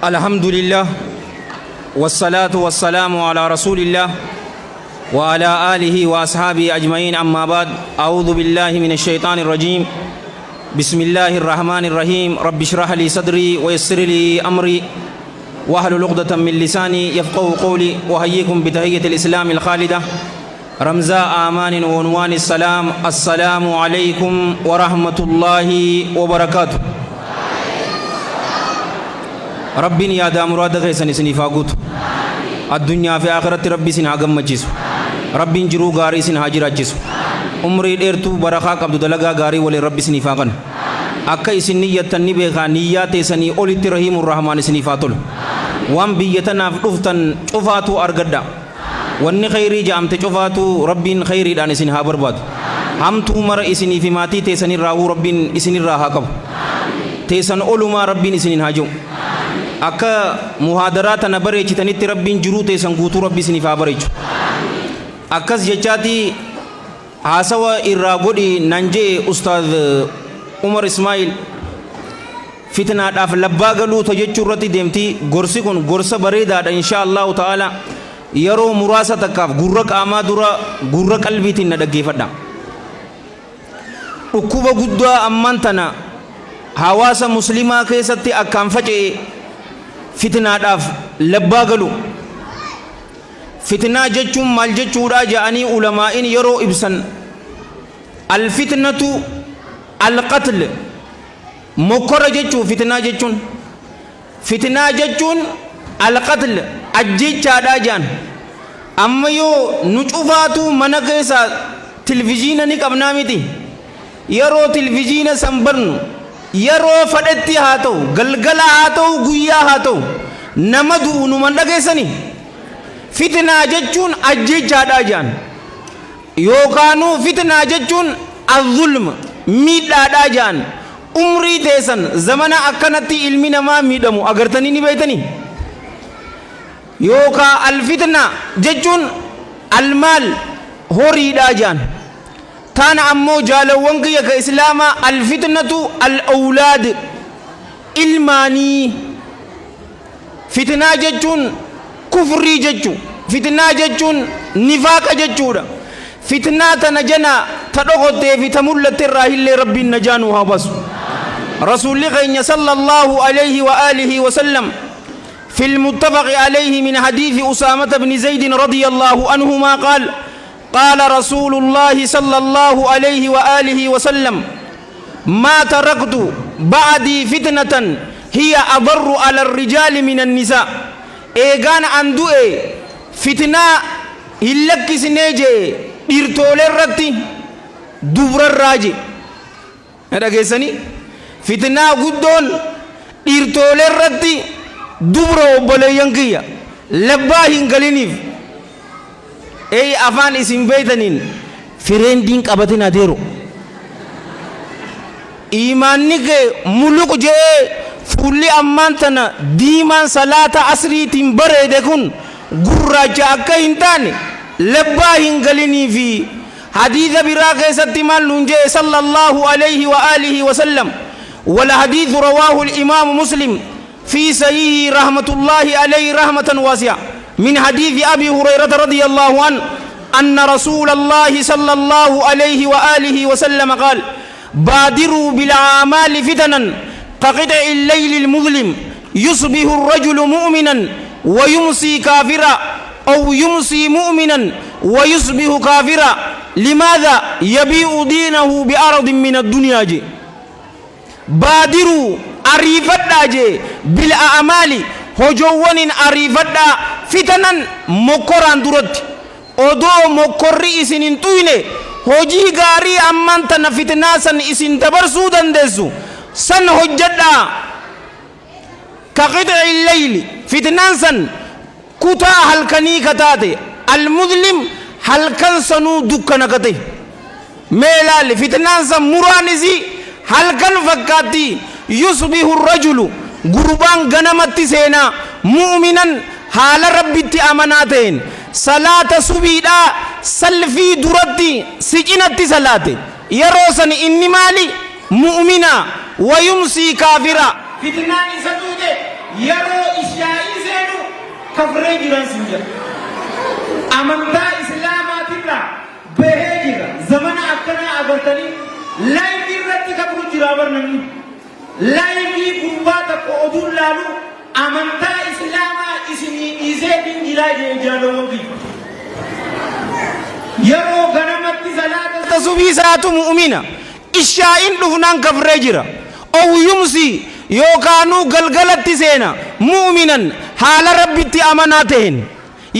الحمد لله والصلاة والسلام على رسول الله وعلى آله وأصحابه أجمعين. أما بعد، أعوذ بالله من الشيطان الرجيم. بسم الله الرحمن الرحيم. رب اشرح لي صدري ويسر لي أمري واحلل عقدة من لساني يفقهوا قولي. وأحييكم بتحية الإسلام الخالدة رمزاء آمان وعنوان السلام. السلام عليكم ورحمة الله وبركاته. ربين يا دا مراد غيسن سنفاقوت الدنيا في آخرة ربي سن هاقم مجيسو ربين جرو غاري سن هاجر اجيسو عمري ديرتو برخاق عبد دلغا غاري ولي ربي سنفاقن أكا إسن نية النبيخا نيات سني أولي رحيم الرحمن سنفاتل وان بيتنا فلفتن شفاتو أرقدا وان خيري جامت شفاتو ربين خيري دان سن هابر باد هم تومر إسني في ماتي تسني راهو ربين إسني راها قب تسن أولما ربين إسني هاجو akka muhaadaraa tana bareechitanitti rabbiin jiruu teessan guutuu rabbi isiniif haa bareechu. Akkas jechaati haasawa irraa godhi nan jee Ustaaz Umar Ismail fitnaadhaaf labbaa galuu jechuu irratti deemti. Gorsi kun gorsa bareedaadha insha Allahu ta'ala. Yeroo muraasa takkaaf gurra qaamaa dura gurra qalbiitiin na dhaggeeffadha. Dhukkuba guddaa ammaan tana hawaasa muslimaa keessatti akkaan faca'e fitnaadhaaf labbaa galu. Fitnaa jechuun maal jechuudha jedhanii ulamaa'in yeroo ibsan alfitnatu alqatl mokkora jechuu fitnaa jechuun. Fitnaa jechuun alqatl ajjechaadhaa jedhan. Amma yoo nu cufaatu mana keessa tilviziina ni qabnaa miti. Yeroo tilviziina san barnu yeroo fadhetti haa ta'u galgala haa ta'u guyyaa haa ta'u nama du'u numan dhageessani. Fitnaa jechuun ajjechaadhaa jedhan yookaanuu fitnaa jechuun azulm miidhaadhaa jedhan. Umrii teessan zamana akkanatti ilmi namaa miidhamu agartanii ni beeytanii. Yookaan alfitnaa jechuun almaal horiidhaa jedhan. تانا أمو جالوان كي كإسلام الفتنة الأولاد إلماني فتنة جتون كفري جتون فتنة جتون نفاق جتون فتنة تنجنا تدغط في تملة الراهل ربي النجانوها بس رسول الله صلى الله عليه وآله وسلم في المتفق عليه من حديث أسامة بن زيد رضي الله عنهما قال قال رسول الله صلى الله عليه وآله وسلم ما تركت بعدي فتنة هي أضر على الرجال من النساء. إيغان أندو فتنة هلك سنيجي إرتول الرتي دبر الراجي. هذا كيساني فتنة قدون إرتول الرتي دبر وبليانكيا لباهن قلنيف. أي أفان اسم بيتنين فرين دين كابتين أديرو إيمانك ملوك جاء فولي أمانتنا ديمان صلاة عصري تنبري دكون قراجة أكا هنتاني لبا هنگليني في حديث براقة ستمان لنجي صلى الله عليه وآله وسلم ولا حديث رواه الإمام مسلم في سيه رحمة الله عليه رحمة واسعة من حديث أبي هريرة رضي الله عنه أن رسول الله صلى الله عليه وآله وسلم قال بادروا بالأعمال فتنا كقطع الليل المظلم يصبح الرجل مؤمنا ويمسي كافرا أو يمسي مؤمنا ويصبح كافرا. لماذا؟ يبيع دينه بأرض من الدنيا جي. بادروا أريفتا جي بالأعمال هجوان أريفتا فتنا مكران درت odoo mokkorri isin hin tuyne hojii gaarii amman tana fitnaa san isin dabarsuu dandeessu san hojjedhaa. ka qixci leyli fitnaan san kutaa halkanii kataate almudlim halkan sanuu dukkana kate. mee ilaali fitnaan san muraan isii halkan fakkaatti. yusbihu rajulu gurbaan ganamatti seenaa mu'minan haala rabbitti amanaa ta'een صلاة سبيدا سلفي درتي سجنت صلاة يروسن إني مالي مؤمنا ويمسي كافرا فتنة سدود yeroo kafree jiran sinja amantaa islaamaatirraa bahee jira zamana akkanaa agartanii laayivii irratti kafru jira barnamni laayivii gurbaa tokko oduun laalu amantaa islaamaa isinii dhiisee dinjilaa jaalawwan biyya yeroo ganamatti salaata tasubii saatu mu'mina ishaa'in dhufnaan kafree jira owyumsi yookaanuu galgalatti seena mu'minan haala rabbitti amanaa ta'een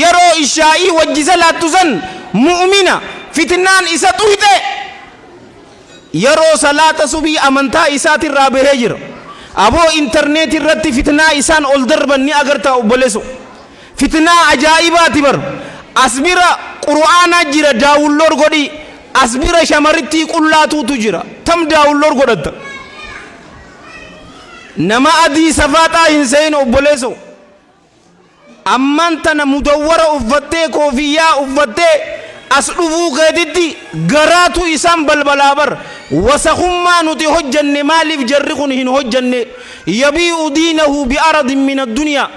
yeroo ishaa'ii wajji salaattu san mu'mina fitnaan isa tuyxe yeroo salaata subii amantaa isaatirraa bahee jira aboo intarneetii irratti fitnaa isaan ol darban ni agartaa obboleessu fitnaa ajaa'ibaati bar asbira qur'aanaa jira daawulloor godhi asbira shamarrittii qullaatuutu jira tam daawulloor godhatta nama adii safaaxaa hin seyin obboleessu amman tana mudawwara uffattee koofiyyaa uffattee as dhufuu keetitti garaatu isaan balbalaa bar wasakhummaa nuti hojjanne maaliif jarri kun hin hojjanne yabii'u diinahu bi'aradin min addunyaa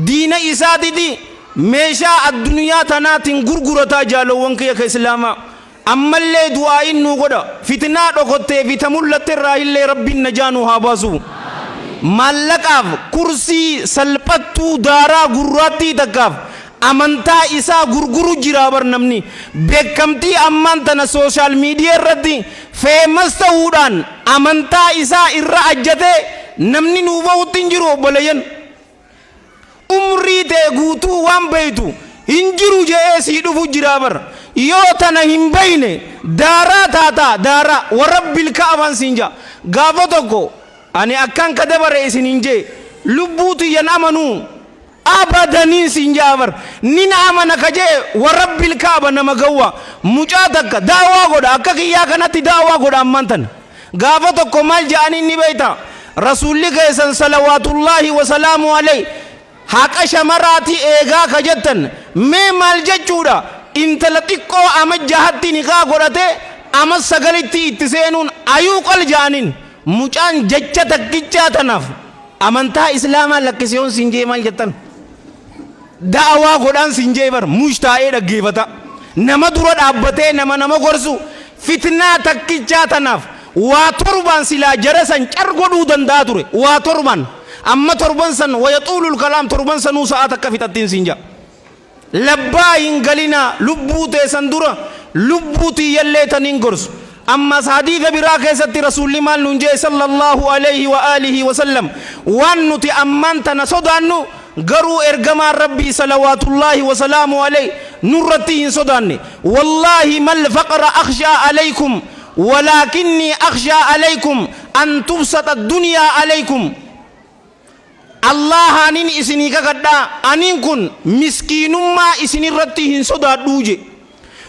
diina isaatiti meeshaa addunyaa tanaatiin gurgurataa jaalowwan kiyya ka islaamaa ammallee du'aayin nu godha fitnaa dhokottee fi ta mul'atte irraa illee rabbiin najaanu haa baasu maallaqaaf kursii salphattuu daaraa gurraattii takkaaf amantaa isaa gurguru jira bar namni beekamtii ammaan tana sooshaal miidiyaa irratti feemas ta'uudhaan amantaa isaa irra ajjatee namni nuu bahutti hin jiru obboleeyyan umrii ta'e guutuu waan beeytu hin jiru je'ee sii dhufu jira bar yoo tana hin bayne daaraa taataa daaraa warabbil ka'afan siinja gaafa tokko ani akkan ka dabare isin hin jee lubbuutu yan amanuu abadanin sinjabar nina amana kaje warabbil kaaba nama gawwa mucaa takka daawaa godha akka kiyyaa kanatti daawaa godha ammantan gaafa tokko maal ja'anii ni beeyta rasuulli keessan salawaatullaahi wasalaamu alayhi haqa shamaraati eegaa ka jettan mee maal jechuudha intala xiqqoo ama jahatti niqaa godhate ama sagalitti itti seenuun ayuu qol ja'aniin mucaan jecha takkichaa tanaaf amantaa islaamaa lakkisiyoon sinjee maal jettan da'awaa godhaan sinjee bar mushtaa'ee dhaggeeffata nama dura dhaabbatee nama gorsu fitnaa takkichaa tanaaf waa torban silaa jara san car godhuu danda'a ture waa torban amma torban san wayaxuulul kalaam torban sanuu sa'aat akka fixattiin sinja labbaa hin galina lubbuu teessan dura lubbuutii yallee taniin gorsu أما حديث براك ستي رسول الله نجي صلى الله عليه وآله وسلم وانتي أمانتنا صدانو قروا إرقما ربي صلوات الله وسلامه عليه نرتين صداني والله ما الفقر أخشى عليكم ولكني أخشى عليكم أن تبسط الدنيا عليكم الله أنين إسني كقدا أنين كن مسكين ما إسني رتين صدان دوجي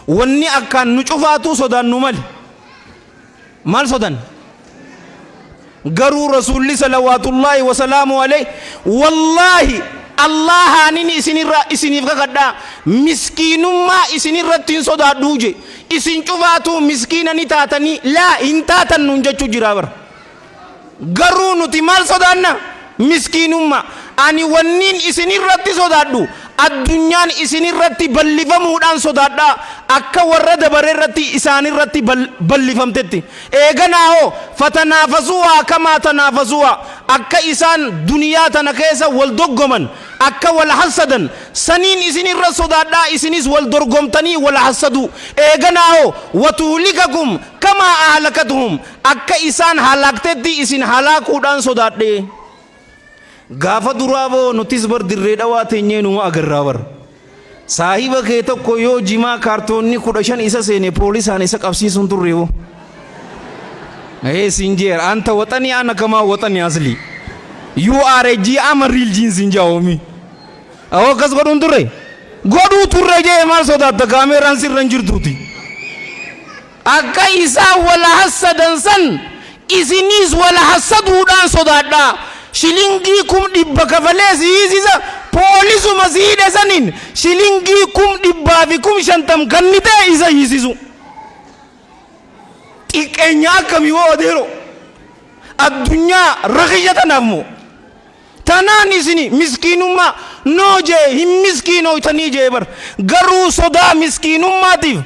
واني أكان نشوفاتو صدان نمال مال صدان قروا رسول الله صلوات الله وسلامه عليه والله الله أنني إسني فكذا مسكين ما إسني رتين صدا دوجي إسن شوفاتو مسكين نتاتني لا إنتاتن ننجا جرابر قروا نتي مال صدانا مسكين ما أني ونين إسني رتي صدا دو الدنيا إسني رتي بلفم ودان صدا دا akka warra dabare irratti isaan irratti ballifamtetti eeganaaho fatanafasuha kama tanafasuha akka isaan duniyaa tana keessa wal doggoman akka wal hasadan saniin isin irra sodaadhaa isinis wal dorgomtanii wal hasadu eeganaaho watulikakum kama ahlakatuhum akka isaan halaktetti isin halakuudhaan sodaadhe gaafa duraaboo nutis bar dirree dhawaa teenyee numa agarraa bar saahiba kee tokko yoo jimaa kaartoonni 15 isa seene poolisaan isa qabsiisuun turreewo sinjeer anta watani ana kama watani asli you are a G am a real jeans sinjaomi awo kas godun turre je mal sodatta kameraan sirran jirtuuti akka isa wala hasadan san isinis wala hasaduudhaan sodaadha shilingii kum dhibba kafalee siisa poolisu masiide sanin shilingii kum dhibbaa fi kum shantam kannite isa hiisisu xiqqeenya akkamii woo odeero addunyaa raqiyyatanaaf moo tanaan isini miskiinummaa noo jee hin miskiinoytanii jee bar garuu sodaa miskiinummaatiif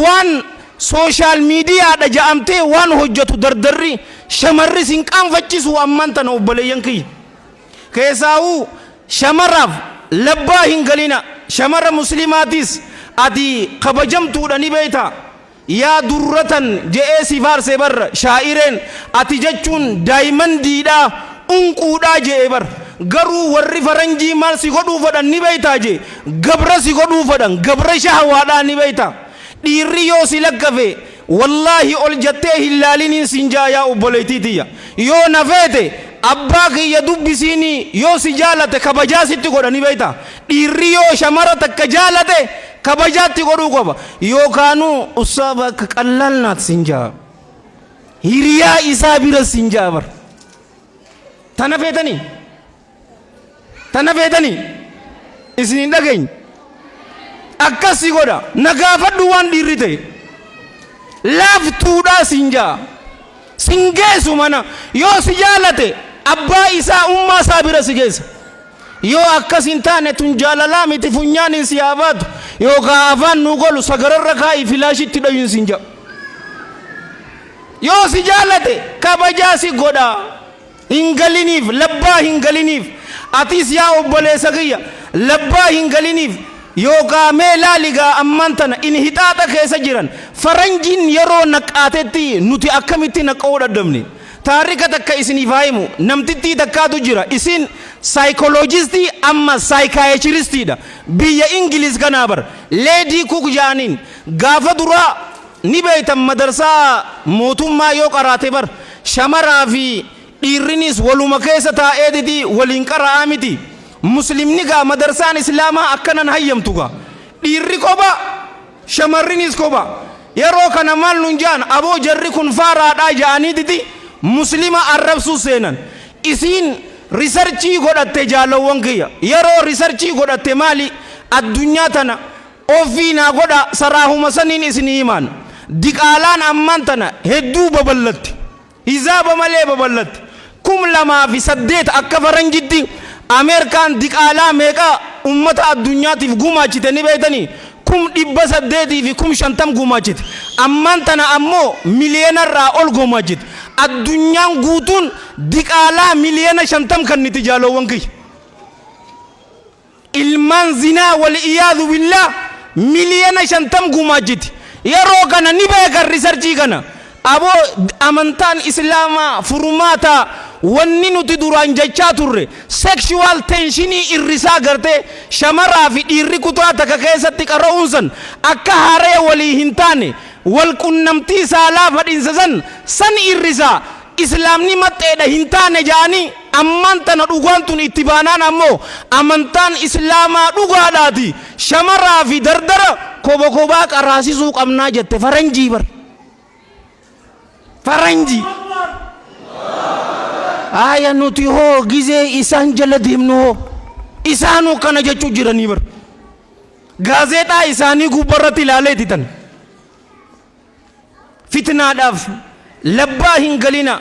waan sooshaal miidiyaadha ja'amtee waan hojjetu dardarri shamarri sin qaanfachisu ammaan tana obboleeyyan kiyya keessaa'uu shamaraaf labbaa hin galina shamara muslimaatis ati kabajamtuudha ni beeyta yaa durratan je'ee si faarse bar shaa'ireen ati jechuun daayimandiidha unquudha je'e bar garuu warri faranjii maal si godhuu fedhan ni beeytaa je gabra si godhuu fedhan gabra shahawaadhaa ni beeyta dhiirri yoo si laggafe wallaahi ol jettee hin laaliniin sin jaa yaa obboleeytiitiyya yoo nafeete abbaa kiyya dubbisiini yoo si jaalate kabajaa sitti godha ni beeyta dhiirri yoo shamara takka jaalate kabajaatti godhuu qaba yookaanuu usaaba akka qallaalnaat sin jaa hiriyaa isaa bira sin jaa bar tana feetanii isin hin dhageenye akkasi godha nagaafadhu waan dhiirri ta'e laaftuudha sin jaa sin geessu mana yoo si jaalate abbaa isaa ummaa isaa bira si geessa yoo akkas hin taane tun jaalalaa miti funyaan si yaabaatu yookaan afaan nu golu sagararra kaa'ii filaashitti dhayuun sin jaa yoo si jaalate kabajaa si godha hin galiniif labbaa hin galiniif atis yaa obboleessa kiyya labbaa hin galiniif yookaan mee laaligaa ammaan tana in hixaaxa keessa jiran faranjiin yeroo naqaatetti nuti akkamitti naqa'uu dadhabne taarika takka isiniif himu namtittii takkaatu jira isin saayikooloojistii amma saayikaayechiristiidha biyya ingiliis kanaa bar leedii kuk jaaniin gaafa duraa ni beeytan madarsaa mootummaa yoo qaraate bar shamaraa fi dhiirrinis waluma keessa taa'eetiti waliin qara'aa miti muslimni gaa madarsaan islaamaa akkanan hayyamtu gaa dhiirri koba shamarrinis koba yeroo kana maal nun jaan aboo jarri kun faaraadhaa ja'aniititi muslima arrabsuu seenan isiin risarchii godhatte jaalawwan kiyya yeroo risarchii godhatte maali addunyaa tana ofiinaa godha saraahuma saniin isinii himaan diqaalaan ammaan tana hedduu baballatti hizaaba malee baballatti 2008 akka faranjitti ameerikaan diqaalaa meeqa ummata addunyaatiif gumaachite ni beeytanii 800 fi 50 gumaachite ammaan tana ammoo miliyoonarraa ol gumaachite addunyaan guutuun diqaalaa miliyoona 50 kanniti jaalowwan kiyya ilmaan zinaa wal iyaadhu billah miliyoona 50 gumaachite yeroo kana ni beekan risarchii kana aboo amantaan islaamaa furmaata wanni nuti duraan jechaa turre sexual tensionii irrisaa gartee shamaraa fi dhiirri kutaa takka keessatti qara'uunsan akka haree walii hin taane wal qunnamtii saalaa fadhiinsa san irrisaa islaamni maxxeedha hin taane ja'anii ammaan tana dhugaan tun itti baanaan ammoo amantaan islaamaa dhugaadhaati shamaraa fi dardara kobaa qaraasisuu qabnaa jette faranjii bar faranjii aya nuti hoo gizee isaan jala deemnu hoo isaanuu kana jechuu jiranii bar gaazexaa isaanii gubbarratti ilaaleeti tan fitnaadhaaf labbaa hin galina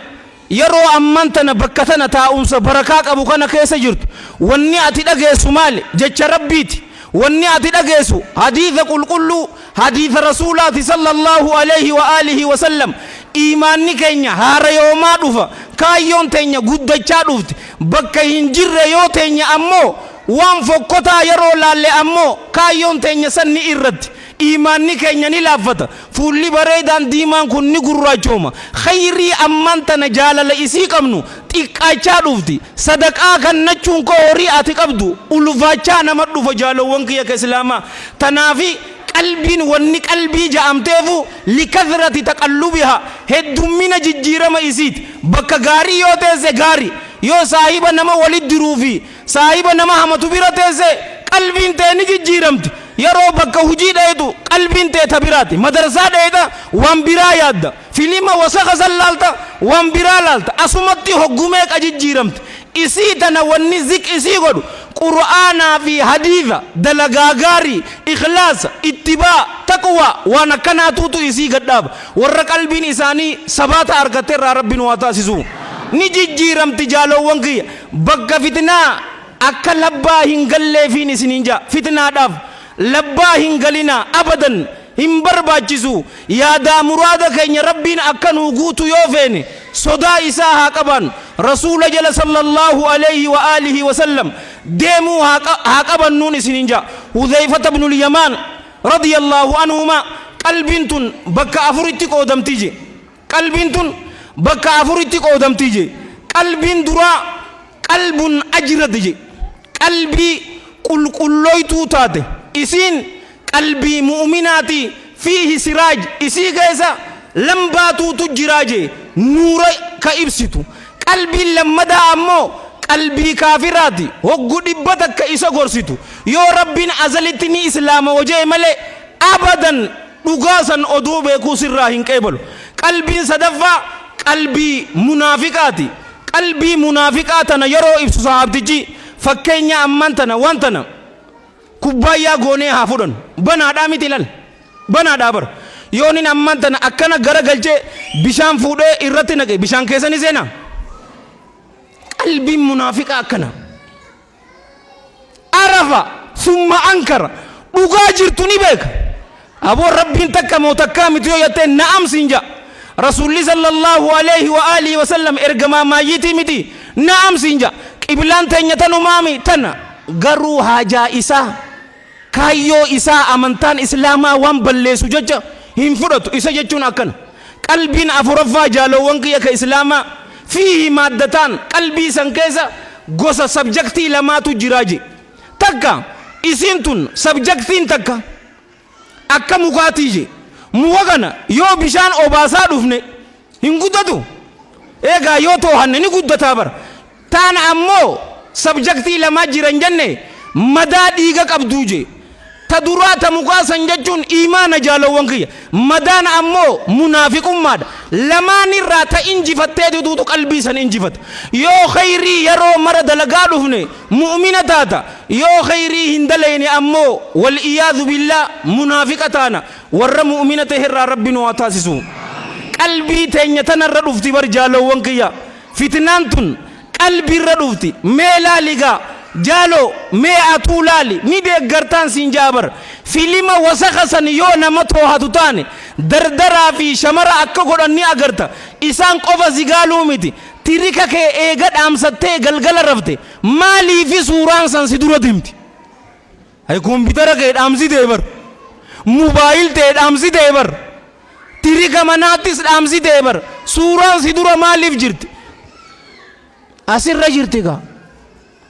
yeroo ammaan tana bakka tana taa'umsa barakaa qabu kana keessa jirtu wanni ati dhageessu maali jecha rabbiiti wanni ati dhageessu hadiisa qulqulluu hadiisa rasuulaati sallallahu alayhi wa alihi wa sallam iimaanni keenya haara yoomaa dhufa kaayyoon teenya guddachaa dhufti bakka hin jirre yoo teenya ammoo waan fokkotaa yeroo laalle ammoo kaayyoon teenya sanni irratti iimaanni keenya ni laaffata fuulli bareedaan diimaan kun ni gurraachooma khayrii ammaan tana jaalala isii qabnu xiqqaachaa dhufti sadaqaa kannachuun koo horii ati qabdu ulfaachaa nama dhufa jaalawwan kiyya islaamaa tanaafi qalbiin wanni qalbii ja'amteefu likathrati taqallubiha heddummina jijjiirama isiiti bakka gaarii yoo teesse gaarii yoo saahiba nama walit diruufi saahiba nama hamatu bira teesse qalbiin tee ni jijjiiramti yeroo bakka hujii dheetu qalbiin tee tabiraati madarsaa dheeta waan biraa yaadda filima wasaqa sallaalta waan biraa laalta asumatti hoggumee qajijjiiramti isii tana wanni zik isii godhu qur'aanaa fi hadiisa dalagaa gaarii ikhlaasa ittibaa taqwa waan akkanaatuutu isii gadhaaba warra qalbiin isaanii sabaata argateerraa rabbiin waa taasisu ni jijjiiramti jaalowwan kiyya bakka fitnaa akka labbaa hin galleefiin isiniin jaa fitnaadhaaf labbaa hin galina abadan hin barbaachisu yaadaa muraada keenya rabbiin akka nuu guutu yoo feene sodaa isaa haa qaban rasuula jala sallallahu alayhi wa alihi wa sallam deemuu haa qabannuun isiniin jaa Hudhayfata ibnul Yamaan radiyallahu anhuma qalbiin tun bakka afuritti qoodamtii je qalbiin tun bakka afuritti qoodamtii je qalbiin duraa qalbun ajrad je qalbii qulqullooytuu taate isiin qalbii mu'minaati fiihi siraaj isii keessa lambaatuutu jiraa je nuura ka ibsitu qalbiin lammadaa ammoo qalbii kaafiraati hoggu dhibba takka isa gorsitu yoo rabbiin azalitti ni islaama wajee malee abadan dhugaasan oduu beekuu sirraa hin qeebalu qalbiin sadaffaa qalbii munaafiqaati qalbii munaafiqaa tana yeroo ibsu sahabtichi fakkeenya amman tana waan tana kubbaayyaa goonee haa fudhan banaadhaa miti ilal banaadhaa bar yoonin amman tana akkana gara galchee bishaan fuudhee irratti naqe bishaan keessa ni seena qalbiin munaafiqaa akkana arafa summa ankara dhugaa jirtu ni beeka aboo rabbiin takka moo takkaa miti yoo yattee na'am siin jaa rasuulli sallallahu alayhi wa alihi wa sallam ergamaa maayitii miti na'am siin jaa qiblaan teenya tanumaami tana garuu haajaa isaa kaayyoo isaa amantaan islaamaa waan balleessu jecha hin fudhatu isa jechuun akkana qalbiin afuraffaa jaalowwan kiyya ka islaamaa fiihi maaddataan qalbii san keessa gosa sabjaktii lamaatu jiraaje takka isiin tun sabjaktiin takka akka mukaatii je muka kana yoo bishaan obaasaa dhufne hin guddatu eegaa yoo toohanne ni guddataa bara taana ammoo sabjaktii lamaa jiran jenne madaa dhiiga qabduu je ta duraa ta mukaa san jechuun imaana jaalowwan kiyya madaan ammoo munaafiqummaadha lamaan irraa ta injifattee duutu qalbii san injifata yoo khayrii yeroo mara dalagaa dhufne mu'mina taata yoo khayrii hin dalayne ammoo wal iyaadhu billah munaafiqa taana warra mu'mina ta'erraa rabbi nu taasisu qalbii teenya tanarra dhufti bar jaalowwan kiyya fitnaan tun qalbiirra dhufti meelaa ligaa jalo me atulali ni deeggartaan siin jaabar filima wasaqasan yoo nama toohatu taane dardaraa fi shamara akka godhanni agarta isaan qofa zigaaluu miti tirika kee eega dhaamsattee galgala rafte maalii fi suuraan san si dura dimti ay koompitara kee dhaamsitee bar mobaayil tee dhaamsitee bar tirika manaattis dhaamsitee bar suuraan si dura maaliif jirti asirra jirti gaa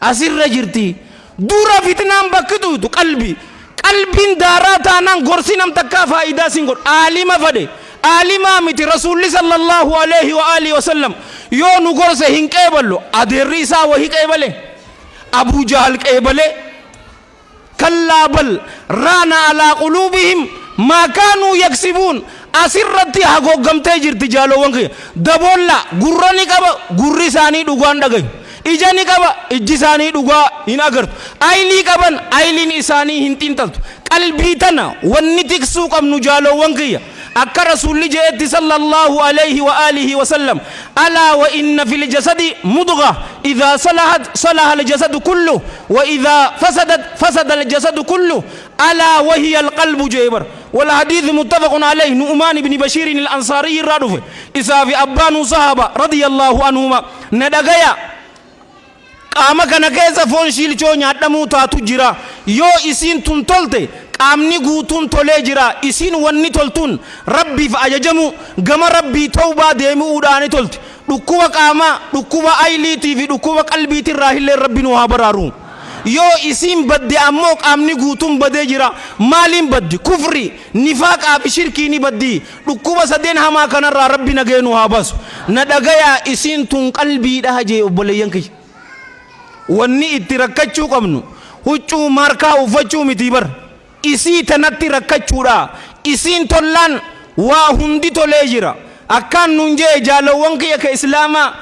asirra jirti dura fitnaan bakkitu qalbi qalbiin daaraa taanaan gorsi nam takkaa faayidaa sin god aalima fade aalima miti rasuulli sallallahu alayhi wa alihi wa sallam yoo nu gorse hin qeeballo adeerri isaa wahi qeebale abu jahal qeebale kallaa bal raana alaa quluubihim maa kaanuu yaksibuun asirratti hagooggamtee jirti jaalowwan kiyya daboolla gurrani qaba gurri isaanii dhugaan dhagayu ijani qaba ijji isaanii dhugaa hin agartu aylii qaban ayliin isaanii hin xinxaltu qalbii tana wanni tiksuu qabnu jaalowwan kiyya akka rasuulli jeetti sallallahu alayhi wa alihi wa sallam alaa wa inna fil jasadi mudgha idha salahat salaha al jasadu kullu wa idha fasadat fasada al jasadu kullu alaa wa hiya al qalbu jaybar wal hadith muttafaqun alayhi nu'man ibn bashir al ansari radufe isa fi abbanu sahaba radiyallahu anhuma nadagaya qaama kana keessa foon shiilchoo nyaadhamuu taatu jira yoo isiin tun tolte qaamni guutuun tolee jira isiin wanni toltuun rabbiif ajajamu gama rabbii tawbaa deemuudhaani tolti dhukkuba qaamaa dhukkuba ayliitii fi dhukkuba qalbiitirraa illee rabbi nu haa baraaru yoo isiin badde ammoo qaamni guutuun badee jira maaliin baddi kufri nifaaqaa fi shirkii ni baddi dhukkuba sadeen hamaa kanarraa rabbi nagee nu haa baasu na dhagayaa isiin tun qalbiidha jee obboleeyyan kiyya wanni itti rakkachuu qabnu huccuu markaa uffachuu miti bar isii tanatti rakkachuudha isiin tollaan waa hundi tolee jira akkaan nun jee jaalowwan kiyya ka islaamaa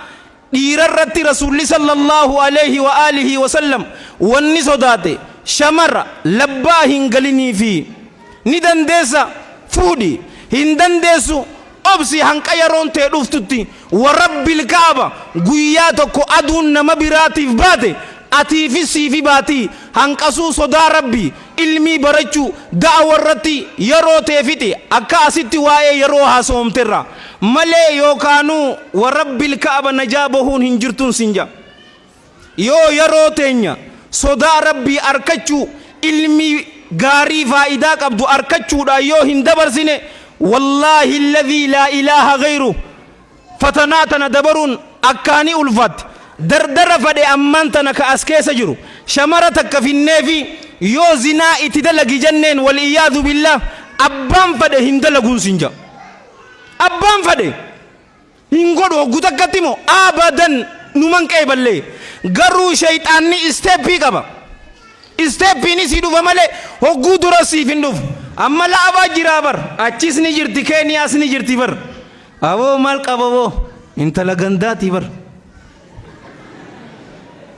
dhiirarratti rasuulli sallallahu alayhi wa alihi wa sallam wanni sodaate shamara labbaa hin galinii fi ni dandeessa fuudhi hin dandeessu obsi hanqa yeroon tee dhuftutti wa rabbil kaaba guyyaa tokko aduun nama biraatiif baate atii fi siifi baatii hanqasuu sodaa rabbii ilmii barachuu da'awaa irratti yeroo teefiti akka asitti waa'ee yeroo haasomterra malee yookaanuu warabbil ka'aba najaa bahuun hin jirtuun sinja yoo yeroo teenya sodaa rabbii arkachuu ilmii gaarii faayidaa qabdu arkachuudha yoo hin dabarsine wallaahi alladhii laa ilaaha ghayru fatanaatana dabaruun akkaanii ulfaatti dardara fadhe ammaan tana ka as keessa jiru shamara takka finneefi yoo zinaa itti dalagi jenneen wal iyyaadu billah abbaan fadhe hin dalaguun sinja abbaan fadhe hin godhu hoggu takkatti moo abadan numan qeeballee garuu shayxaanni isteeppii qaba isteeppiin isii dhufa malee hogguu dura siif hin dhufu amma la'abaa jiraa bar achis ni jirti keeniyaas ni jirti bar aboo maal qaba boo intala gandaati bar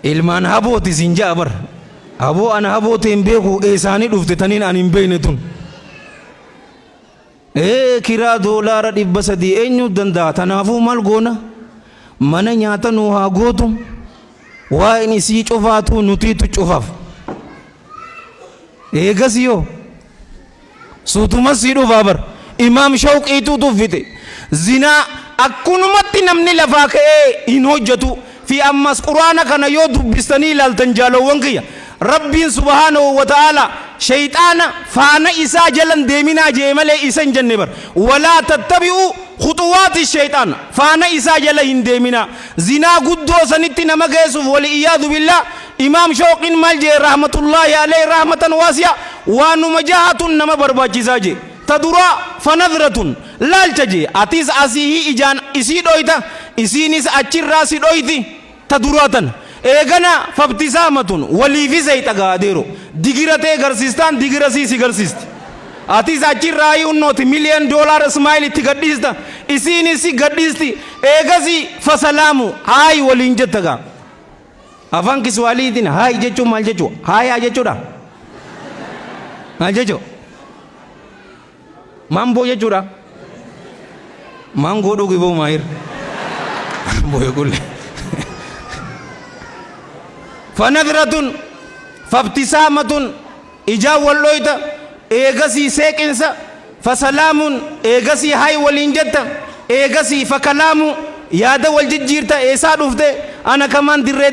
ilmaan habooti siin ja'a bar aboo ana haboote hin beeku eesaanii dhufte taniin ani hin beekne tun kiraa doolaara 300 eenyu danda'a tanaafuu maal goona mana nyaata nuu haa gootu waa'in isii cufaatu nutiitu cufaaf eegas yoo suutumas sii dhufaa bar imaam shawqiitu tuffite zinaa akkunumatti namni lafaa ka'ee hin hojjetu fi ammas quraana kana yoo dubbistanii ilaaltan jaalowwan kiyya rabbiin subhaanahu wa ta'ala shayxaana faana isaa jalan deeminaa jee malee isa hin jenne bar walaa tattabi'u khutuwaati shayxaan faana isaa jala hin deeminaa zinaa guddoo sanitti nama geessuuf wal iyyaadu billah imaam shawqiin maal jee rahmatullahi alayhi rahmatan waasi'a waanuma jahatun nama barbaachisaa jee تدرى فنظرة لا التجي أتيس أسيه إجان إسي دويتا إسينيس أتشير راسي دويتي تدراتن إيغانا فابتسامة ولي في زيتا غاديرو ديغيرتي غرسيستان ديغيرسيسي غرسيست أتيس أتشير راي unnooti $1,000,000 اسمايلي تغديستا إسينيسي غديستي إيغاسي فسلامو هاي ولين جتغا أفان كسوالي دين هاي جيچو مال جيچو هاي آجيچو دا مال جيچو mambo jechuudha mangoo dhugi boo maayir boye kulle fanadratun fabtisaamatun ijaa walloyta eegasii seeqinsa fasalaamun eegasii hay waliin jetta eegasii fakalaamu yaada wal jijjiirta eesaa dhufte ana kamaan dirree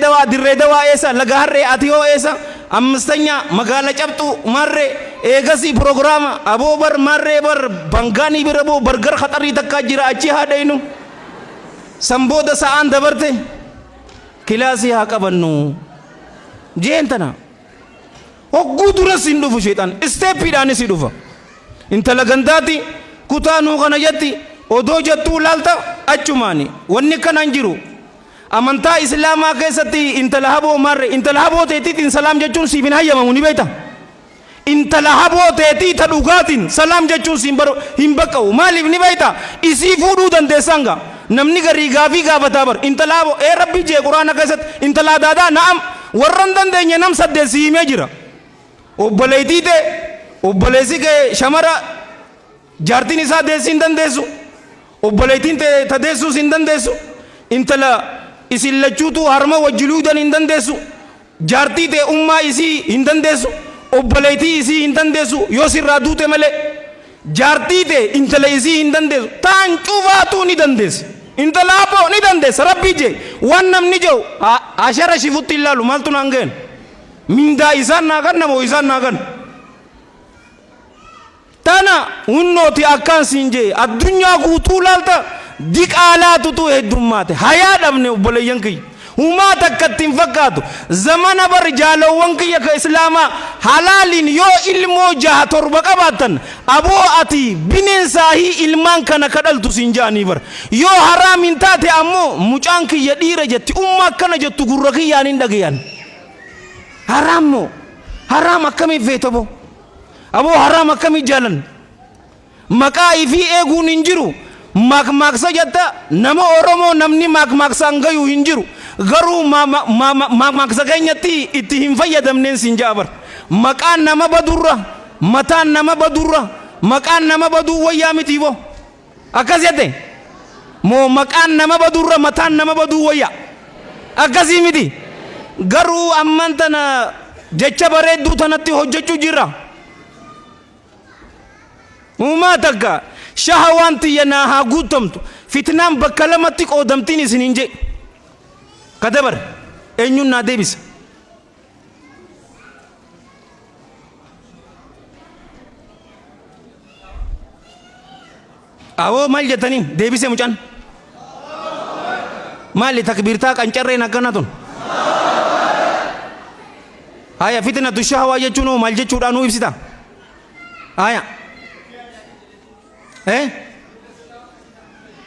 dawaa eesa laga harree ati hoo eesa amstanya magala cabtu marre eegasi programa abo bar marre bar bangani birabo burger khatari takka jira achi hadeenu samboda sa'an dabarte kilasi ha qabannu jeentana hoggu dura sindufu shaytan stepidani sidufa intala gandati kutanu kana jatti odo jattu lalta achumani wanni kanan jiru amantaa islaamaa keessatti intala haboo marre intala haboo teetiitiin salaam jechuun siif hin hayyamamu ni beekta intala haboo teetii ta dhugaatiin salaam jechuun siif hin baqqa'u maaliif ni beekta isii fuudhuu dandeessanga namni garii gaafii gaafataa bar intala haboo rabbi jee quraana keessatti intala daadaa na'am warran dandeenye nam saddeessi himee jira obboleettii ta'e obboleessi kee shamara jaartiin isaa deessii hin dandeessu obboleettiin ta'e ta deessuus hin dandeessu intala isin lachuutu harma wajjiluudan hin dandeessu jaartii ta'e ummaa isii hin dandeessu obboleettii isii hin dandeessu yoo sirraa duute malee jaartii ta'e intala isii hin dandeessu taan cufaatu ni dandeessa intala haboo ni dandeessa rabbii jee waan namni jehu ashara shifutti ilaalu maaltu naan ga'en mindaa isaan naa kan namoo isaan naa kan tana hunnooti akkaan siin jee addunyaa guutuu laalta diqaalaatutu heddummaate hayaa dhabne obboleeyyan kiyya humaa takkatti hin fakkaatu zamana bar jaalowwan kiyya ka islaamaa halaaliin yoo ilmoo 6-7 qabaattan aboo ati bineensaahii ilmaan kana kadhaltu siin jaanii bar yoo haraam hin taate ammoo mucaan kiyya dhiira jetti umma akkana jettu gurra kiyyaan hin dhagayan haraam moo haraam akkamiif feetabo aboo haraam akkamiif jaalan maqaa ifii eeguun hin jiru makmaksa jetta nama oromoo namni makmaksaan gayu hin jiru garuu makmaksa keenyatti itti hin fayyadamneen siin jaabar maqaan nama badurra mataan nama badurra maqaan nama baduu wayyaa miti bo akkas jette moo maqaan nama badurra mataan nama baduu wayya akkasii miti garuu amman tana jecha bareedduu tanatti hojjechuu jirra uumaa takka shahawaan tiyya naa haa guutamtu fitnaan bakka lamatti qoodamtiin isiniin jedhe kadabar eenyuun naa deebisa awoo maal jettaniin deebise mucaan maali takbiirtaa qancarreen akkana tun haya fitnatu shahawaa jechuun maal jechuudha nuu ibsita haya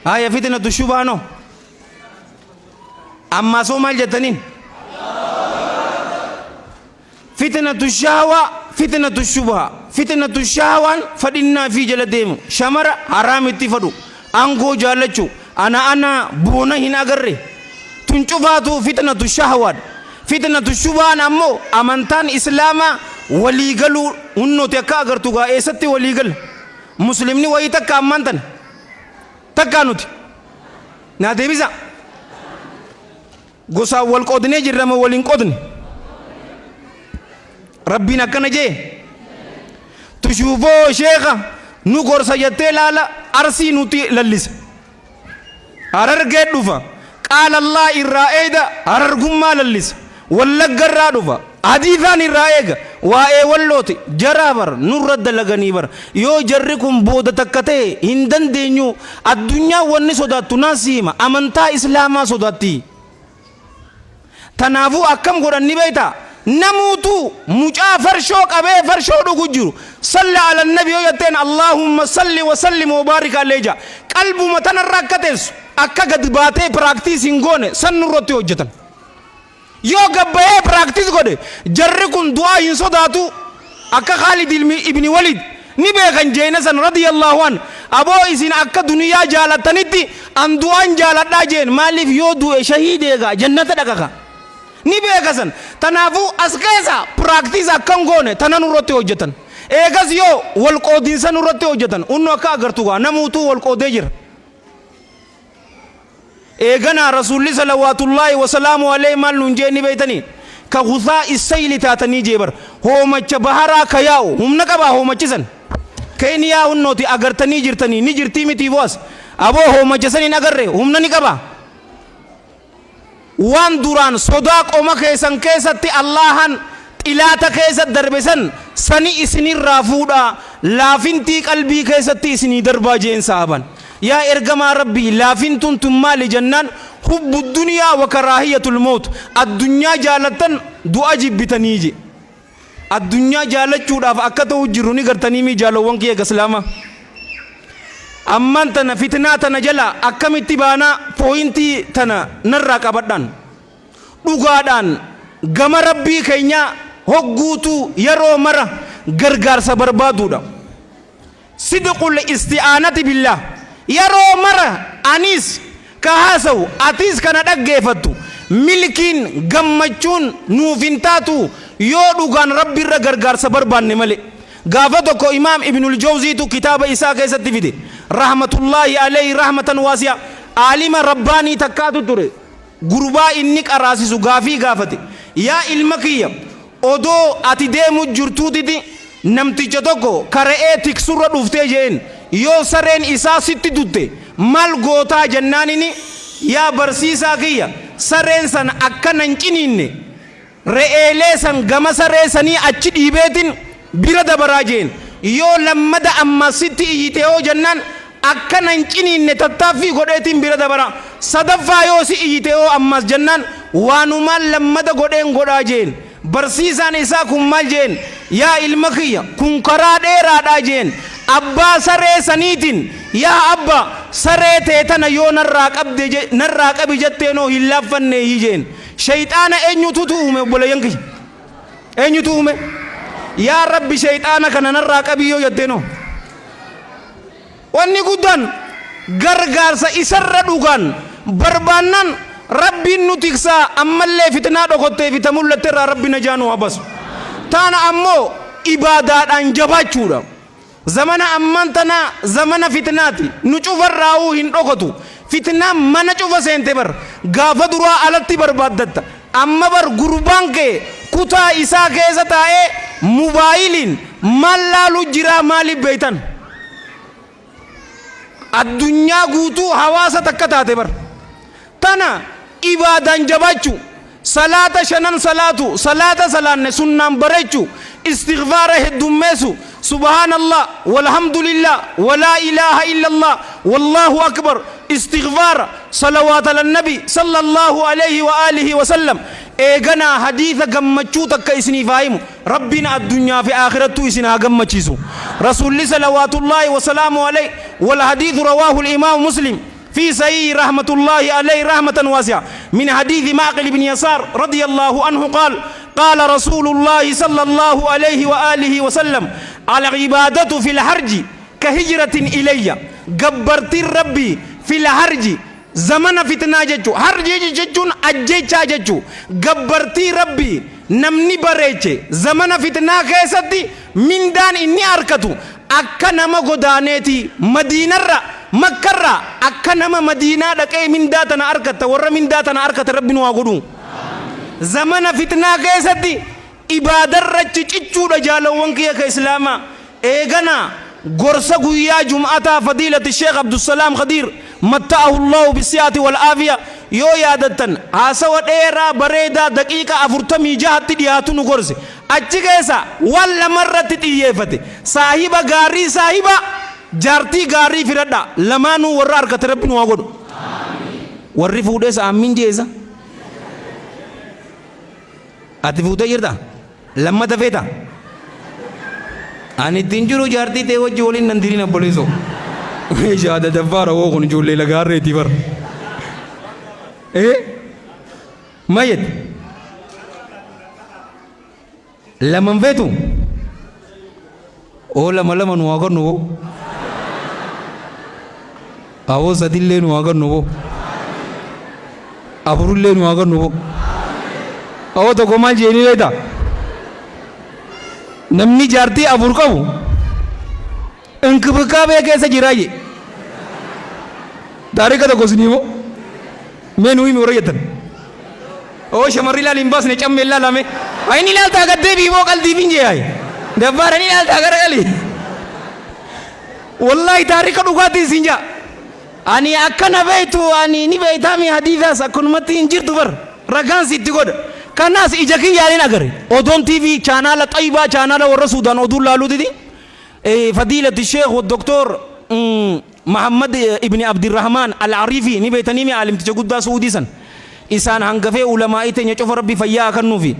haya fitnatu shubaano amma soo maal jettaniin fitnatu shahawaa fitnatu shubha fitnatu shahawaan fadhinnaa fi jala deemu shamara haraamitti fadhu angoo jaalachu ana boona hin agarre tun cufaatu fitnatu shahawaadha fitnatu shubhaan ammoo amantaan islaamaa waliigaluu hunnooti akka agartu gaa eessatti waliigala muslimni wayii takka ammantan takkaa nuti naa deebisa gosaan wal qoodnee jirrama waliin qoodne rabbiin akkana jee tushuufoo sheeka nu gorsa jettee laala arsii nuti lallisa harargee dhufa qaala allah irraa eeda harargummaa lallisa wallaggarraa dhufa hadiisaan irraa eega waa'ee wallooti jaraa bar nurra dalaganii bar yoo jarri kun booda takka ta'e hin dandeenyu addunyaa wanni sodaattu naasiima amantaa islaamaa sodaatti tanaafuu akkam godhanni beeyta namuutu mucaa farshoo qabee farshoo dhugu jiru salli ala nabi yoo jetteen allahumma salli wa sallim wa baarik alayhi qalbuma tanarra akka teessu akka gad baatee piraaktiis hin goone san nurratti hojjetan yoo gabbayee piraaktiis godhe jarri kun du'aa hin sodaatu akka Khaalid ibni Walid ni beekan jeena san radiyallahu an aboo isin akka duniyaa jaalattanitti an du'aan jaaladhaa jeen maaliif yoo du'e shahiideega jannata dhaqaqa ni beekasan tanaafuu as keessa piraaktiis akkan goone tanan nurratti hojjetan eegas yoo wal qoodiinsa nurratti hojjetan unnu akka agartu gaa namuutuu wal qoodee jira eegana rasuulli salawaatullaahi wasalaamu alayhi maal nun jeenni beeytanii ka gusaa isayli taatanii jeebar hoomacha baharaa ka yaa'u humna qabaa hoomachisan keeniyaa hunnooti agartanii jirtanii ni jirtii mitii boas aboo hoomacha saniin agarre humna ni qabaa waan duraan sodaa qoma keessan keessatti allahan xilaata keessatti darbe san sani isinirraa fuudhaa laafintii qalbii keessatti isinii darbaa jeen saaban yaa ergamaa rabbii laafintun tun maali jennaan hubbu duniyaa wa karaahiyatul mawt addunyaa jaalatan du'a jibbitanii je addunyaa jaalachuudhaaf akka ta'u jiru ni gartanii mi jaalawwan kiyya islaama amman tana fitnaa tana jala akkamitti baanaa pooyintii tana narraa qabadhaan dhugaadhaan gama rabbii keenya hogguutu yeroo mara gargaarsa barbaaduudha sidqul isti'aanati billah yeroo mara anis ka haasawu atis kana dhaggeeffattu milkiin gammachuun nuuf hin taatu yoo dhugaan rabbi irra gargaarsa barbaanne malee gaafa tokko imaam ibnul jawziitu kitaaba isaa keessatti fide rahmatullaahi alayhi rahmatan waasi'a aalima rabbaanii takkaatu ture gurbaa inni qaraasisu gaafii gaafate yaa ilma kiyya odoo ati deemu jirtuutiti namticha tokko kara'ee tiksurra dhuftee jeen yoo sareen isaa sitti dutte maal gootaa jennaanini yaa barsiisaa kiyya sareen san akkana hin ciniinne re'eelee san gama saree sanii achi dhiibeetin bira dabaraa jeen yoo lammada amma sitti iyyite yoo jennaan akkana hin ciniinne tattaaffii godheetiin bira dabara sadaffaa yoo si iyyite yoo ammas jennaan waanumaan lammada godheen godhaa jeen barsiisaan isaa kun maal jeen yaa ilma kiyya kun karaa dheeraadhaa jeen abbaa saree saniitiin yaa abba saree tee tana yoo narraa qabi jetteenoo hin laaffanne jeen shayxaana eenyutu uume obboleeyyan kiyya eenyutu uume yaa rabbi shayxaana kana narraa qabi yoo jetteenoo wanni guddaan gargaarsa isarra dhugaan barbaannan rabbiin nu tiksaa ammallee fitnaa dhokottee fita mul'atte irraa rabbi najaanu habasu taana ammoo ibaadaadhaan jabaachuudha zamana amman tana zamana fitnaati nu cufarraa'uu hin dhokotu fitnaa mana cufa seente bar gaafa duraa alatti barbaaddatta amma bar gurbaan kee kutaa isaa keessa taa'ee mobaayiliin maal laalu jira maaliif beeytan addunyaa guutuu hawaasa takka taate bar tana ibaadan jabachu salata shanan salatu salata salanne sunnan barechu istighfara heddumesu subhanallah walhamdulillah wala ilaha illallah wallahu akbar استغفار صلوات على النبي صلى الله عليه وآله وسلم إيغنا حديث غمچو تك اسني فاهم ربنا الدنيا في آخرته اسنا غمچيسو رسول الله صلوات الله وسلامه عليه والحديث رواه الإمام مسلم في صحيح رحمة الله عليه رحمة واسعة من حديث معقل بن يسار رضي الله عنه قال قال رسول الله صلى الله عليه وآله وسلم على عبادة في الحرج كهجرة إلي قبرت ربي في الحرج زمن فتنة جتشو حرج جتشون أجيتشا جتشو قبرتي ربي نمني بريتشي زمن فتنة كيستي من دان إني أركتو أكا نما قدانيتي مدينة را مكة را أكا نما مدينة لكي من داتنا أركت ور من داتنا أركت ربي نواقودو زمن فتنة كيستي إبادر رجتشو رجالو وانكي كإسلاما إيغانا غرسة قويا جمعة فضيلة الشيخ عبد السلام خدير متعه الله بالسيات والعافية يو يادتن هاسوا ديرا بريدا دقيقة أفرتمي جهة دياتو غرسة أجيكيسا ولا مرة تتييفتي صاحبة غاري صاحبة جارتي غاري فردا لمانو ورار كتربنو وغدو warri fuudhees amin jeesa ati fuudhee jirta lammata feeta ani ittiin jiru jaartii ta'e wajji waliin nan diriin abboleessoo shaada dabbaara woo kun ijoollee lagaarreetii bar mayyet laman feetu oo lama lama nu haa gannu woo awoo sadillee nu haa gannu woo afurullee nu haa gannu woo awoo tokko maal jeenii leeta namni jaartii afur qabu inkibikaabee keessa jiraaye taarika tokko siniimo mee nu himi warra jettan oo shamarri ilaal hin baasne camme ilaalame ayni ilaaltaa gaddee biiboo qaldiif hin jeeyaye dabbaara ni ilaaltaa gara gali wallahi taarika dhugaatii isin jaa ani akkana beeytu ani ni beeytaami hadiisaas akkanumatti hin jirtu bar ragaan sitti godha kanaas ija kiyyaanin agare odoon tv chaanaala xayyibaa chaanaala warra suudaan oduun laaluutiti فضيلة الشيخ والدكتور محمد ابن عبد الرحمن العريفي نبي تنيمي عالم تجود سعودي سن إنسان هنگفه علماء تنيا شوف ربي فيا كنو في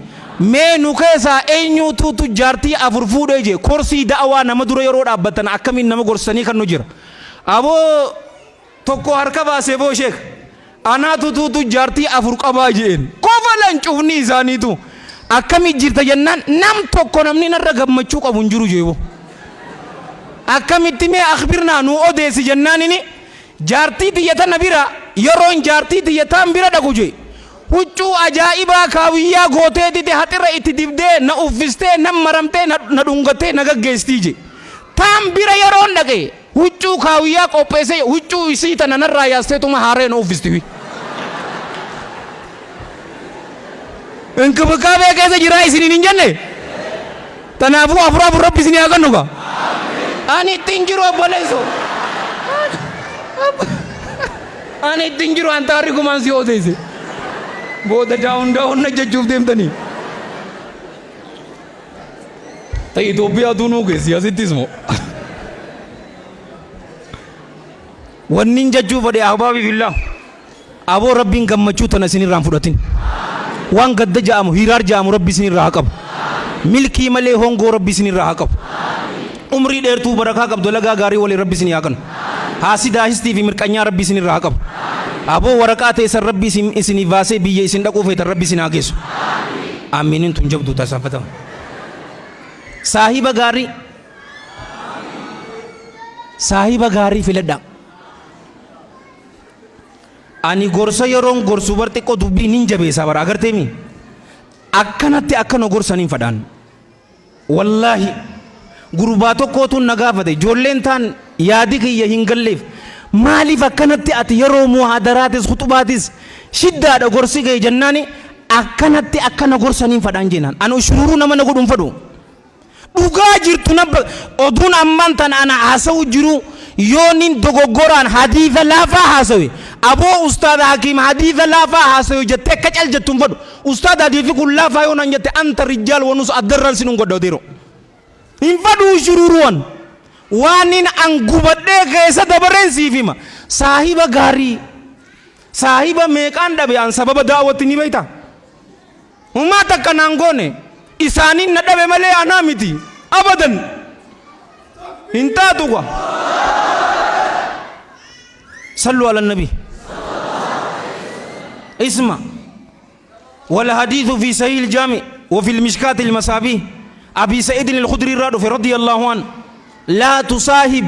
ما نكاسا أينو تو تجارتي أفرفود أجي كرسي دعوة نمدور يرود أبتنا أكمل نم كرسني كنو جرا أبو توكو هركبا سيبو شيخ أنا تو تجارتي أفرق أباجين كوفلان شوفني زاني تو أكمل جرتا جنان نم توكو نمني نرجع مچوك أبونجرو جيبو akkamitti mee akhbirnaa nu odeessi jennaanini jaartii tiyyatan bira yeroon jaartii tiyyataan bira dhagu jee huccuu ajaa'ibaa kaawiyyaa gooteetiti haxirra itti dibdee na uffistee na maramtee na dhungattee na gaggeestii jee taan bira yeroon dhaqe huccuu kaawiyyaa qopheessee huccuu isii tana narraa yaasteetuma haaree na uffisti inkibikaabee keessa jiraa isiniin hin jenne tanaafuu afur rabbi isinii haa kennuka ani tinjiru aboleso ani tinjiru antari kumansi odese boda down na jajjuf demtani ta Ethiopia dunu ke siyasitismo wannin jajjuf ade ahbabi billah abo rabbin gammachu tana sinir ran fudatin wan gadda jaamu hirar jaamu rabbi sinir ra haqab milki male hongo rabbi sinir ra haqab umri dheertuu barakaa qabdu lagaa gaarii waliin rabbi isin yaa kennu haasidaa histii fi mirqanyaa rabbi isin irraa qabu aboo waraqaa teessan rabbi isin baasee biyya isin dhaquu feetan rabbi isin haa geessu aamiiniin tun jabduu taasifatama saahiba gaarii filadha ani gorsa yeroon gorsu bar xiqqoo dubbii nin jabeessaa bara agarteemi akkanatti akkana gorsaniin fadhaan wallaahi gurbaa tokkootu nagaafate ijoolleen taan yaadi kiyya hin galleef maaliif akkanatti ati yeroo muhaadaraatis khuxubaatis shiddaadha gorsi ga'e jennaani akkanatti akkana gorsaniin fadhaan jeenaan an ushururu nama na godhuun fadhu dhugaa jirtu nabba oduun amman tan ana haasa'u jiru yoonin dogoggoraan hadiisa laafaa haasawe aboo ustaada hakiim hadiisa laafaa haasawe jettee akka cal jettuun fadhu ustaada hadiisi kun laafaa yoonan jette anta rijaal wanus addarran sinun godhootiru hin fadhu ushururuwan waanin an gubadhee keessa dabareen siif hima saahiba gaarii saahiba meeqaan dhabe an sababa daawwatti ni beeyta ummaa takka naan goone isaaniin na dhabe malee anaa miti abadan hin taatu kwa صلوا على النبي اسمع والحديث في صحيح الجامع وفي المشكاة المصابيح أبي سعيد الخدري رضي الله عنه لا تصاحب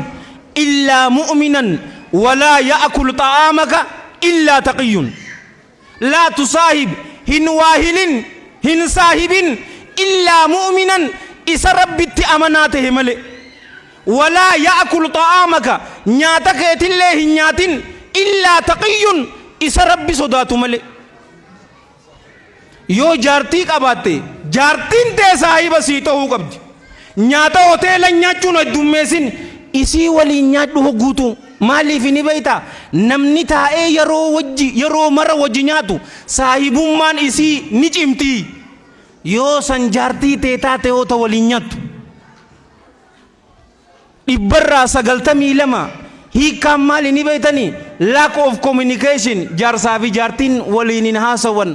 إلا مؤمنا ولا يأكل طعامك إلا تقي لا تصاحب هن واهل هن صاحب إلا مؤمنا إسا ربت أمناته ملئ ولا يأكل طعامك نياتك يتله نياتين إلا تقي إسا ربي صدات ملئ يو جارتي قباتي جارتين تي صاحب سيطه قبض نياتا hoteela nyaachuun heddummeessin isii waliin nyaadhu guutu maaliif ni beeyta namni taa'ee yeroo mara wajji nyaatu saahibummaan isii ni cimti yoo san jaartii tee taate hoota waliin nyaattu dhibbarraa 92 hiikaan maali ni beeytanii lack of communication jaarsaa fi jaartiin waliin hin haasawan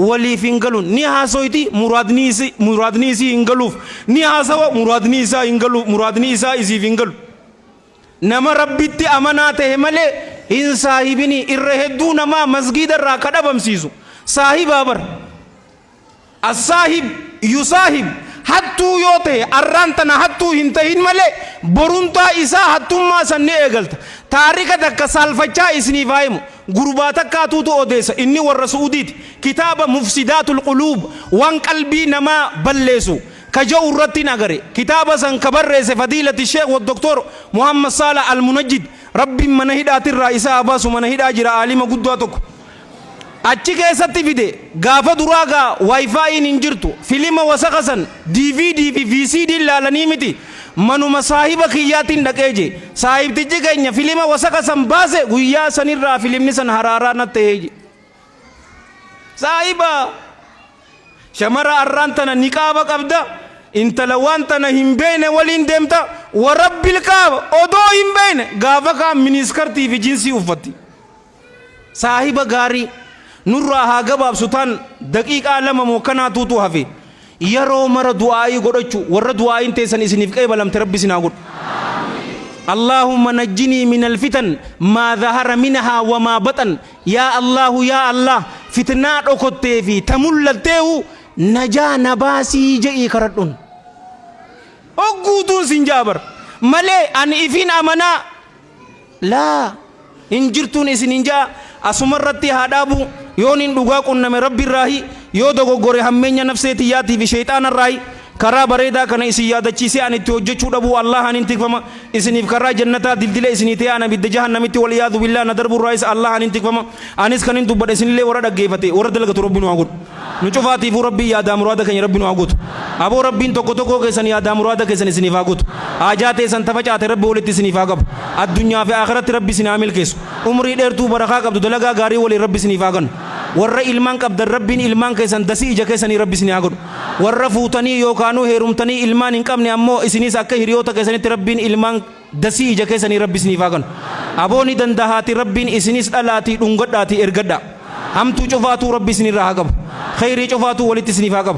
waliif hin galuun ni haasoyti muraadni isii hin galuuf ni haasawa muraadni isaa hin galuuf muraadni isaa isiif hin galu nama rabbitti amanaa ta'e malee hin saahibini irra hedduu namaa masgiidarraa kadhabamsiisu saahibaa bar as-saahib yusaahib hattuu yoo ta'e arraan tana hattuu hin ta'in malee borumtaa isaa hattummaa sanni eegalta taarika takka saalfachaa isiniif haayimu gurbaa takkaatuutu odeessa inni warra suudiiti kitaaba mufsidaatul quluub waan qalbii namaa balleessu kaja'u irratti nagare kitaaba san kabarreesse fadiilati sheekh wa doktor muhammad saala al-munajjid rabbiin mana hidhaatirraa isaa abaasu mana hidhaa jira aalima guddaa tokko achi keessatti fide gaafa duraagaa waayifaayiin hin jirtu filima wasaqasan DVD fi VCD ilaalanii miti manuma saahiba kiyyaatiin dhaqee je saahibtichi keenya filima wasaqasan baase guyyaa sanirraa filimni san haraaraa natta'ee je saahiba shamara arraan tana niqaaba qabda intala waan tana hin beene waliin deemta warabbil kaaba odoo hin beene gaafa kaan miniskartii fi jinsii uffatti saahiba gaarii nurraa haa gabaabsu tan daqiiqaa lama moo kanaatuutu hafe yeroo mara du'aa'ii godhachu warra du'aa'iin teessan isiniif qeebalamte rabbi isin haa godhu اللهم نجني من الفتن ما ظهر منها وما بطن يا الله فتنة أكتة في تملته نجا نباسي جئي كردون أقودون سنجابر ملي أن إفين أمنا لا إنجرتون إسننجا أسمرتي هادابو يونين دوغا كنا من رب الراهي يو دوغو غوري همينيا نفسيتي ياتي في شيطان الراهي كرا بريدا كنا إسي يادا چيسي أني توجه دبو الله أن انتقفما إسني في كرا جنتا دلدل إسني تي أنا بيد جهنم تي والعياذ بالله ندرب الرئيس الله أن انتقفما أنيس كنين دوبر إسني لي ورا دقيفتي ورا دلقة ربنا عقود نشوفاتي في ربي يا دام روادا كن ربنا عقود أبو ربين توكو كيسن يا دام روادا كيسن إسني فاقود آجات إسن تفجأت رب ولد إسني فاقب الدنيا في آخرة ربي سنعمل كيس عمري ديرتو بركة قبض دلقة غاري ولي ربي سني فاقن ورا إلمان قبض ربين إلمان كيسن دسي إجا كيسن ربي سني عقود ورا فوتني يوكانو هيرمتني إلمان إنكم نعمو إسني ساكه هريوتا كيسن ربين إلمان دسي إجا كيسن ربي سني فاقن أبوني دندهاتي ربين إسني سألاتي دونغداتي إرغدا هم تشوفاتو ربي سني راقب خيري شوفاتو ولد سني فاقب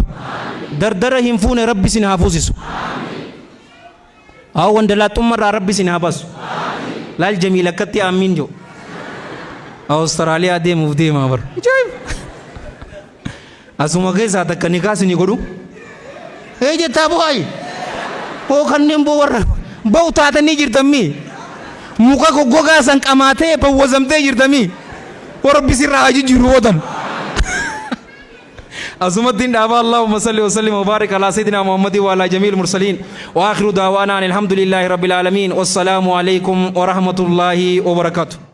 دردره هنفون ربي سني حافظيس أو وندلات أمر ربي سني حافظ لا الجميلة كتي آمين جو أستراليا دي مفدي ما بر جايب أسمع كيسا تكنيكا سني كرو هي جتابو أي هو خنيم بور بو تاتا نيجر تمي muka ko gogaa san qamatee fawwazamtee jirtami warabbi sirraa haji jiru watan أزمتين دعوة اللهم صل وسلم وبارك على سيدنا محمد وعلى جميع المرسلين وآخر دعوانا الحمد لله رب العالمين والسلام عليكم ورحمة الله وبركاته.